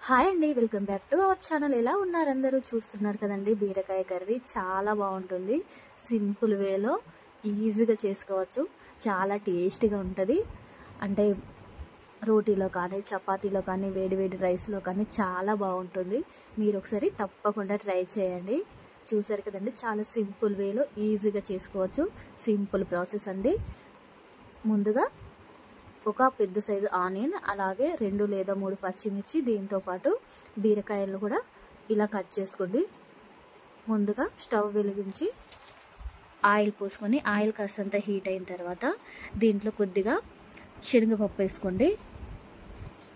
Hi అండి, welcome back to our channel. ఎలా ఉన్నారు అందరూ? చూస్తున్నారు కదండి, బీరకాయ కర్రీ చాలా బాగుంటుంది. సింపుల్ వేలో ఈజీగా చేసుకోవచ్చు. చాలా టేస్టీగా ఉంటుంది. అంటే రోటీలో కానీ, చపాతీలో కానీ, వేడి వేడి రైస్లో కానీ చాలా బాగుంటుంది. మీరు ఒకసారి తప్పకుండా ట్రై చేయండి. చూసారు కదండి, చాలా సింపుల్ వేలో ఈజీగా చేసుకోవచ్చు. సింపుల్ ప్రాసెస్ అండి. ముందుగా ఒక పెద్ద సైజు ఆనియన్, అలాగే 2 లేదా 3 పచ్చిమిర్చి, దీంతో పాటు బీరకాయలు కూడా ఇలా కట్ చేసుకోండి. ముందుగా స్టవ్ వెలిగించి ఆయిల్ పోసుకొని, ఆయిల్ కాస్తంత హీట్ అయిన తర్వాత దీంట్లో కొద్దిగా శనగపప్పు వేసుకోండి.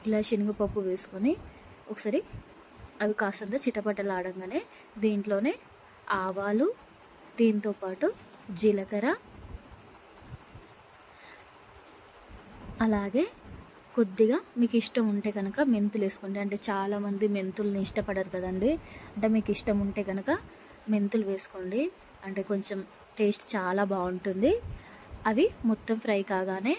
ఇలా శనగపప్పు వేసుకొని ఒకసారి అవి కాస్తంత చిటపటలాడంగానే దీంట్లోనే ఆవాలు, దీంతో పాటు జీలకర్ర, అలాగే కొద్దిగా మీకు ఇష్టం ఉంటే కనుక మెంతులు వేసుకోండి. అంటే చాలామంది మెంతుల్ని ఇష్టపడరు కదండి. అంటే మీకు ఇష్టం ఉంటే కనుక మెంతులు వేసుకోండి. అంటే కొంచెం టేస్ట్ చాలా బాగుంటుంది. అవి మొత్తం ఫ్రై కాగానే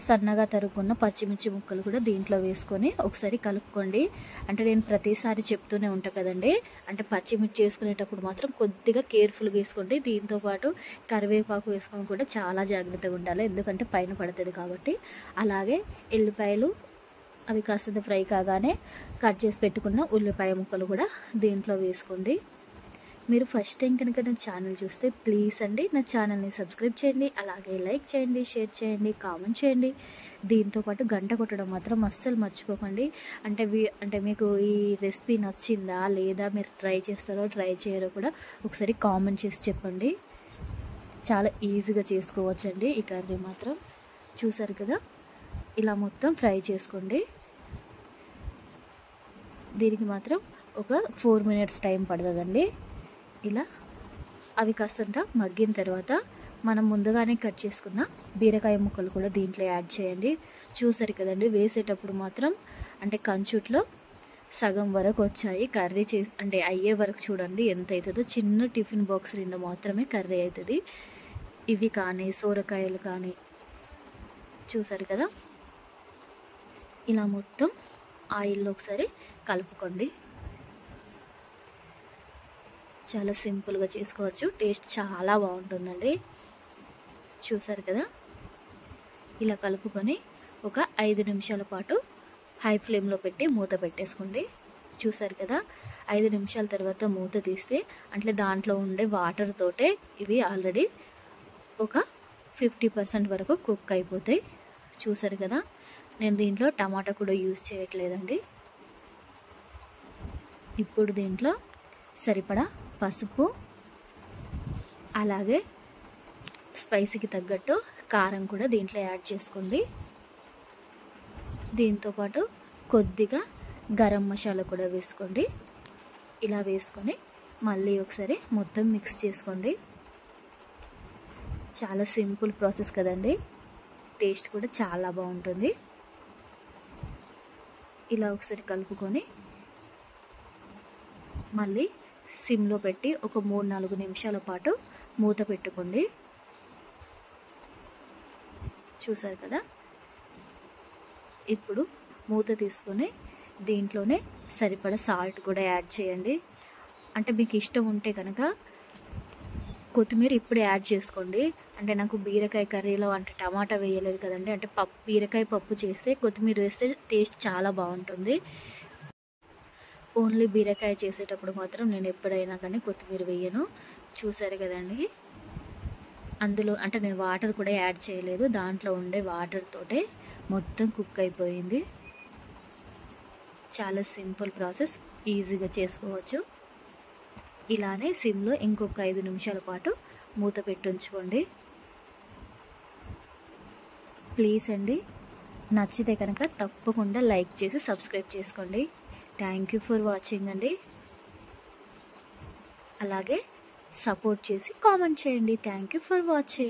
సన్నగా తరుక్కున్న పచ్చిమిర్చి ముక్కలు కూడా దీంట్లో వేసుకొని ఒకసారి కలుపుకోండి. అంటే నేను ప్రతిసారి చెప్తూనే ఉంటాను కదండి, అంటే పచ్చిమిర్చి వేసుకునేటప్పుడు మాత్రం కొద్దిగా కేర్ఫుల్గా వేసుకోండి. దీంతోపాటు కరివేపాకు వేసుకొని కూడా చాలా జాగ్రత్తగా ఉండాలి, ఎందుకంటే పైన పడుతుంది కాబట్టి. అలాగే ఎల్లిపాయలు అవి కాస్త ఫ్రై కాగానే కట్ చేసి పెట్టుకున్న ఉల్లిపాయ ముక్కలు కూడా దీంట్లో వేసుకోండి. మీరు ఫస్ట్ టైం కనుక నా ఛానల్ చూస్తే ప్లీజ్ అండి నా ఛానల్ని సబ్స్క్రైబ్ చేయండి. అలాగే లైక్ చేయండి, షేర్ చేయండి, కామెంట్ చేయండి. దీంతోపాటు గంట కొట్టడం మాత్రం అస్సలు మర్చిపోకండి. అంటే మీకు ఈ రెసిపీ నచ్చిందా లేదా, మీరు ట్రై చేస్తారో ట్రై చేయరో కూడా ఒకసారి కామెంట్ చేసి చెప్పండి. చాలా ఈజీగా చేసుకోవచ్చండి ఈ కర్రీ మాత్రం. చూసారు కదా, ఇలా మొత్తం ఫ్రై చేసుకోండి. దీనికి మాత్రం ఒక 4 మినిట్స్ టైం పడుతుందండి. ఇలా అవి కాస్తంత మగ్గిన తర్వాత మనం ముందుగానే కట్ చేసుకున్న బీరకాయ ముక్కలు కూడా దీంట్లో యాడ్ చేయండి. చూసారు కదండి, వేసేటప్పుడు మాత్రం అంటే కంచుట్లో సగం వరకు వచ్చాయి. కర్రీ అంటే అయ్యే వరకు చూడండి ఎంత అవుతుందో. చిన్న టిఫిన్ బాక్స్ నిండా మాత్రమే కర్రీ అవుతుంది. ఇవి కానీ సోరకాయలు కానీ. చూసారు కదా, ఇలా మొత్తం ఆయిల్లో ఒకసారి కలుపుకోండి. చాలా సింపుల్గా చేసుకోవచ్చు. టేస్ట్ చాలా బాగుంటుందండి. చూసారు కదా, ఇలా కలుపుకొని ఒక 5 నిమిషాల పాటు హై ఫ్లేమ్లో పెట్టి మూత పెట్టేసుకోండి. చూసారు కదా, 5 నిమిషాల తర్వాత మూత తీస్తే అంటే దాంట్లో ఉండే వాటర్ తోటే ఇవి ఆల్రెడీ ఒక 50% వరకు కుక్ అయిపోతాయి. చూసారు కదా, నేను దీంట్లో టమాటా కూడా యూజ్ చేయట్లేదండి. ఇప్పుడు దీంట్లో సరిపడా పసుపు, అలాగే స్పైసీకి తగ్గట్టు కారం కూడా దీంట్లో యాడ్ చేసుకోండి. దీంతోపాటు కొద్దిగా గరం మసాలా కూడా వేసుకోండి. ఇలా వేసుకొని మళ్ళీ ఒకసారి మొత్తం మిక్స్ చేసుకోండి. చాలా సింపుల్ ప్రాసెస్ కదండి, టేస్ట్ కూడా చాలా బాగుంటుంది. ఇలా ఒకసారి కలుపుకొని మళ్ళీ సిమ్లో పెట్టి ఒక 3-4 నిమిషాల పాటు మూత పెట్టుకోండి. చూసారు కదా, ఇప్పుడు మూత తీసుకొని దీంట్లోనే సరిపడా సాల్ట్ కూడా యాడ్ చేయండి. అంటే మీకు ఇష్టం ఉంటే కనుక కొత్తిమీర ఇప్పుడు యాడ్ చేసుకోండి. అంటే నాకు బీరకాయ కర్రీలో అంటే టమాటా వేయలేదు కదండి, అంటే బీరకాయ పప్పు చేస్తే కొత్తిమీర వేస్తే టేస్ట్ చాలా బాగుంటుంది. ఓన్లీ బీరకాయ చేసేటప్పుడు మాత్రం నేను ఎప్పుడైనా కానీ కొత్తిమీర వేయను. చూసారు కదండి, అందులో అంటే నేను వాటర్ కూడా యాడ్ చేయలేదు, దాంట్లో ఉండే వాటర్ తోటే మొత్తం కుక్ అయిపోయింది. చాలా సింపుల్ ప్రాసెస్, ఈజీగా చేసుకోవచ్చు. ఇలానే సిమ్లో ఇంకొక 5 నిమిషాల పాటు మూత పెట్టి ఉంచుకోండి. ప్లీజ్ అండి, నచ్చితే కనుక తప్పకుండా లైక్ చేసి సబ్స్క్రైబ్ చేసుకోండి. థ్యాంక్ యూ ఫర్ వాచింగ్ అండి. అలాగే సపోర్ట్ చేసి కామెంట్ చేయండి. Thank you for watching.